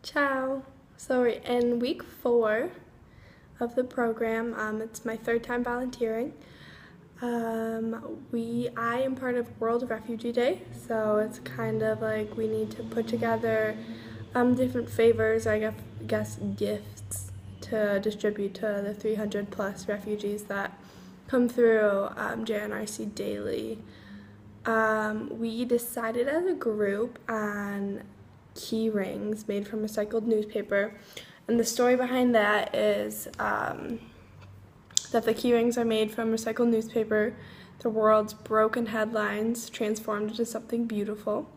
Ciao. So we're in week 4 of the program. It's my third time volunteering. I am part of World Refugee Day, so it's kind of like we need to put together different favors, I guess gifts to distribute to the 300 plus refugees that come through JNRC daily. We decided as a group on key rings made from recycled newspaper, and the story behind that is that the key rings are made from recycled newspaper, the world's broken headlines transformed into something beautiful.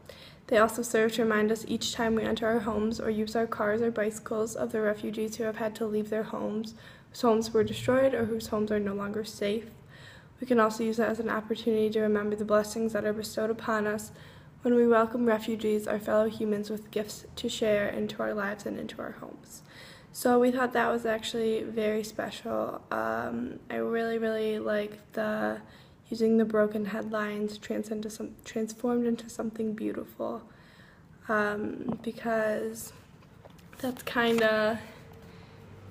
They also serve to remind us each time we enter our homes or use our cars or bicycles of the refugees who have had to leave their homes, whose homes were destroyed or whose homes are no longer safe. We can also use it as an opportunity to remember the blessings that are bestowed upon us when we welcome refugees, our fellow humans, with gifts to share into our lives and into our homes. So we thought that was actually very special. I really like the using the broken headlines transformed into something beautiful, because that's kind of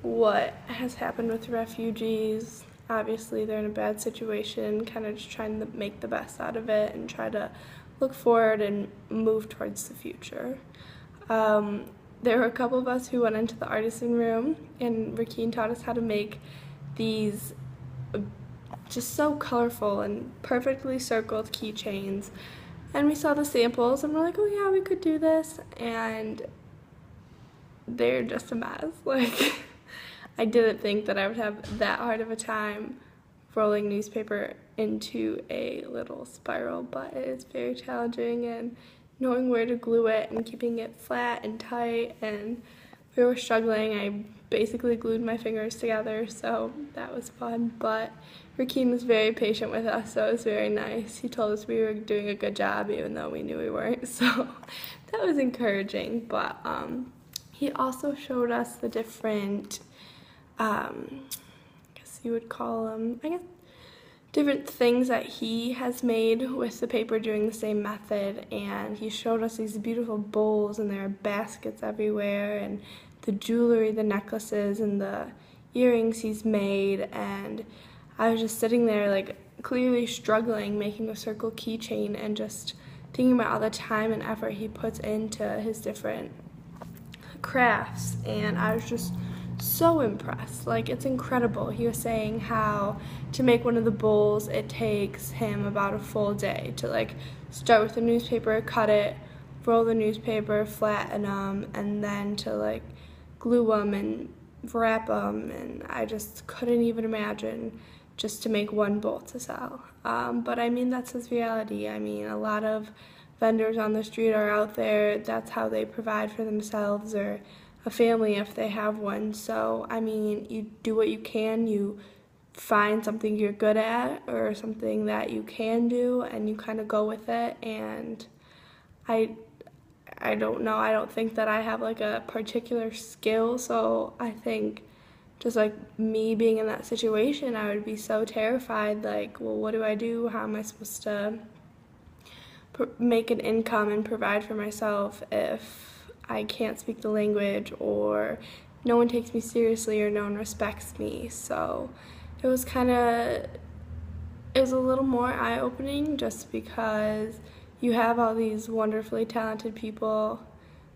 what has happened with refugees. Obviously, they're in a bad situation, kind of just trying to make the best out of it and try to look forward and move towards the future. There were a couple of us who went into the artisan room, and Rakeen taught us how to make these just so colorful and perfectly circled keychains. And we saw the samples, and we're like, oh yeah, we could do this, and they're just a mess. Like, I didn't think that I would have that hard of a time rolling newspaper into a little spiral, but it is very challenging, and knowing where to glue it and keeping it flat and tight, and we were struggling. I basically glued my fingers together, so that was fun, but Rakeen was very patient with us, so it was very nice. He told us we were doing a good job even though we knew we weren't, so that was encouraging. But he also showed us the different I guess you would call them, different things that he has made with the paper doing the same method, and he showed us these beautiful bowls, and there are baskets everywhere, and the jewelry, the necklaces, and the earrings he's made, and I was just sitting there like clearly struggling making a circle keychain and just thinking about all the time and effort he puts into his different crafts, and I was just so impressed. Like, it's incredible. He was saying how to make one of the bowls, it takes him about a full day to like start with the newspaper, cut it, roll the newspaper, flatten them, and then to like glue them and wrap them, and I just couldn't even imagine just to make one bowl to sell. But I mean, that's his reality. I mean, a lot of vendors on the street are out there, that's how they provide for themselves or a family if they have one. So I mean, you do what you can, you find something you're good at or something that you can do, and you kind of go with it. And I don't know, I don't think that I have like a particular skill, so I think just like me being in that situation, I would be so terrified, like, well, what do I do? How am I supposed to make an income and provide for myself if I can't speak the language, or no one takes me seriously, or no one respects me? So it was a little more eye-opening, just because you have all these wonderfully talented people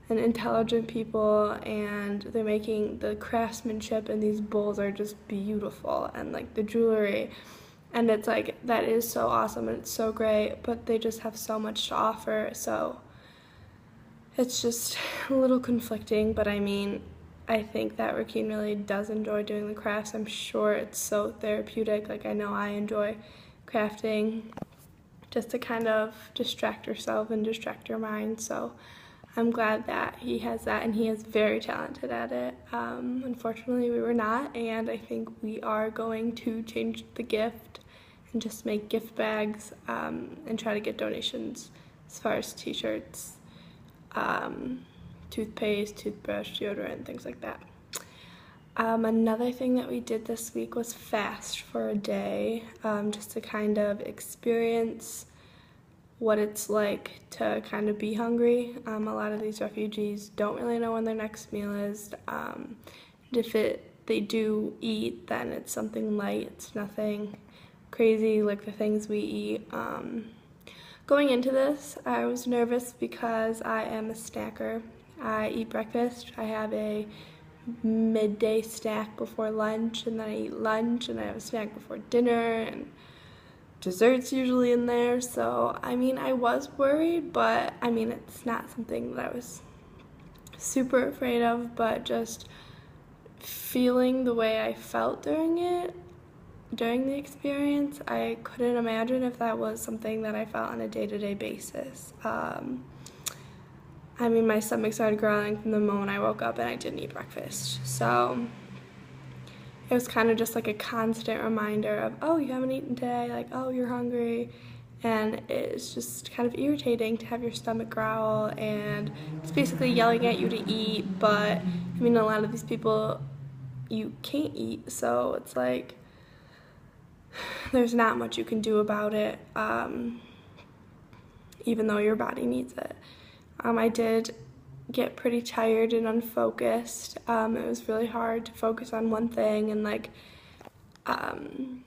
and intelligent people, and they're making the craftsmanship, and these bowls are just beautiful, and like the jewelry, and it's like, that is so awesome and it's so great, but they just have so much to offer. So it's just a little conflicting, but I mean, I think that Rakeen really does enjoy doing the crafts. I'm sure it's so therapeutic. Like, I know I enjoy crafting just to kind of distract yourself and distract your mind. So I'm glad that he has that, and he is very talented at it. Unfortunately, we were not, and I think we are going to change the gift and just make gift bags, and try to get donations as far as t-shirts, toothpaste, toothbrush, deodorant, things like that. Another thing that we did this week was fast for a day, just to kind of experience what it's like to kind of be hungry. A lot of these refugees don't really know when their next meal is. They do eat, then it's something light. It's nothing crazy like the things we eat. Going into this, I was nervous because I am a snacker. I eat breakfast. I have a midday snack before lunch, and then I eat lunch, and I have a snack before dinner, and dessert's usually in there. So, I mean, I was worried, but I mean, it's not something that I was super afraid of, but just feeling the way I felt during the experience, I couldn't imagine if that was something that I felt on a day-to-day basis. I mean, my stomach started growling from the moment I woke up and I didn't eat breakfast. So it was kind of just like a constant reminder of, oh, you haven't eaten today, like, oh, you're hungry. And it's just kind of irritating to have your stomach growl, and it's basically yelling at you to eat, but I mean, a lot of these people, you can't eat, so it's like there's not much you can do about it, even though your body needs it. I did get pretty tired and unfocused. It was really hard to focus on one thing and like obtain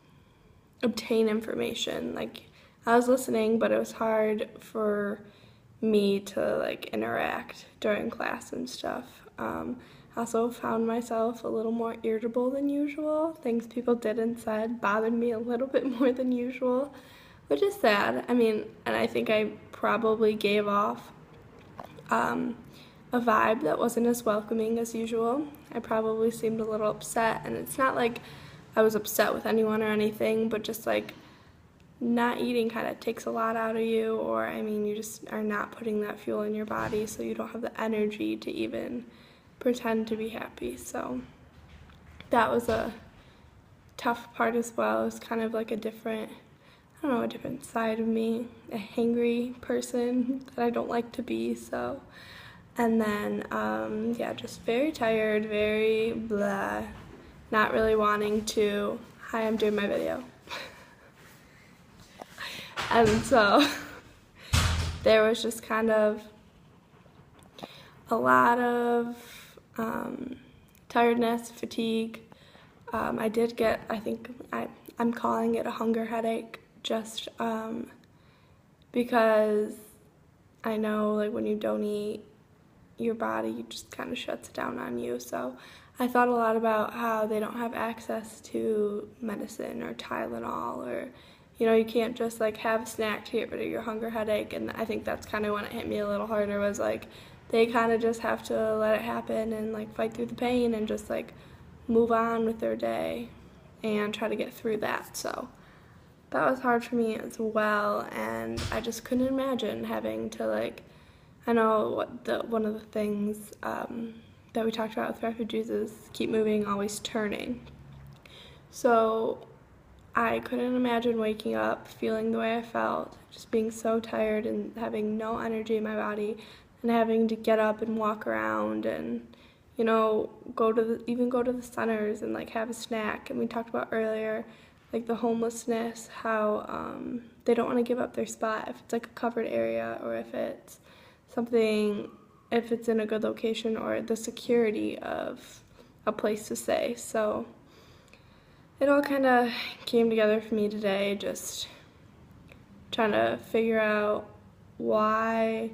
information. Like, I was listening, but it was hard for me to like interact during class and stuff. I also found myself a little more irritable than usual. Things people did and said bothered me a little bit more than usual, which is sad. I mean, and I think I probably gave off a vibe that wasn't as welcoming as usual. I probably seemed a little upset, and it's not like I was upset with anyone or anything, but just like not eating kind of takes a lot out of you, or I mean, you just are not putting that fuel in your body, so you don't have the energy to even pretend to be happy. So that was a tough part as well. It was kind of like a different side of me, a hangry person that I don't like to be. So, and then yeah, just very tired, very blah, not really wanting to. Hi, I'm doing my video. And so there was just kind of a lot of tiredness, fatigue. I did get, I think I'm calling it a hunger headache, just because I know like when you don't eat, your body just kind of shuts down on you. So I thought a lot about how they don't have access to medicine or Tylenol, or you can't just like have a snack to get rid of your hunger headache. And I think that's kind of when it hit me a little harder, was like they kind of just have to let it happen and like fight through the pain and just like move on with their day and try to get through that. So that was hard for me as well, and I just couldn't imagine having to like, I know one of the things that we talked about with refugees is keep moving, always turning. So I couldn't imagine waking up feeling the way I felt, just being so tired and having no energy in my body, and having to get up and walk around and go to the centers and like have a snack. And we talked about earlier like the homelessness, how they don't want to give up their spot if it's like a covered area, or if it's in a good location, or the security of a place to stay. So it all kind of came together for me today, just trying to figure out why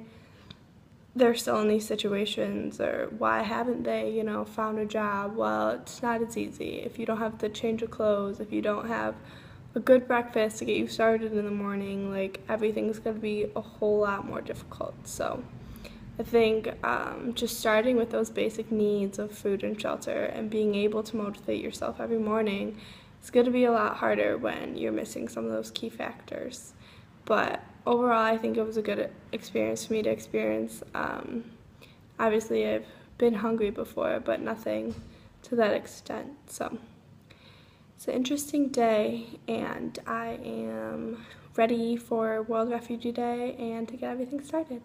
they're still in these situations, or why haven't they, found a job. Well, it's not as easy if you don't have the change of clothes, if you don't have a good breakfast to get you started in the morning. Like, everything's going to be a whole lot more difficult. So I think just starting with those basic needs of food and shelter and being able to motivate yourself every morning is going to be a lot harder when you're missing some of those key factors. But overall, I think it was a good experience for me to experience. Obviously, I've been hungry before, but nothing to that extent. So it's an interesting day, and I am ready for World Refugee Day and to get everything started.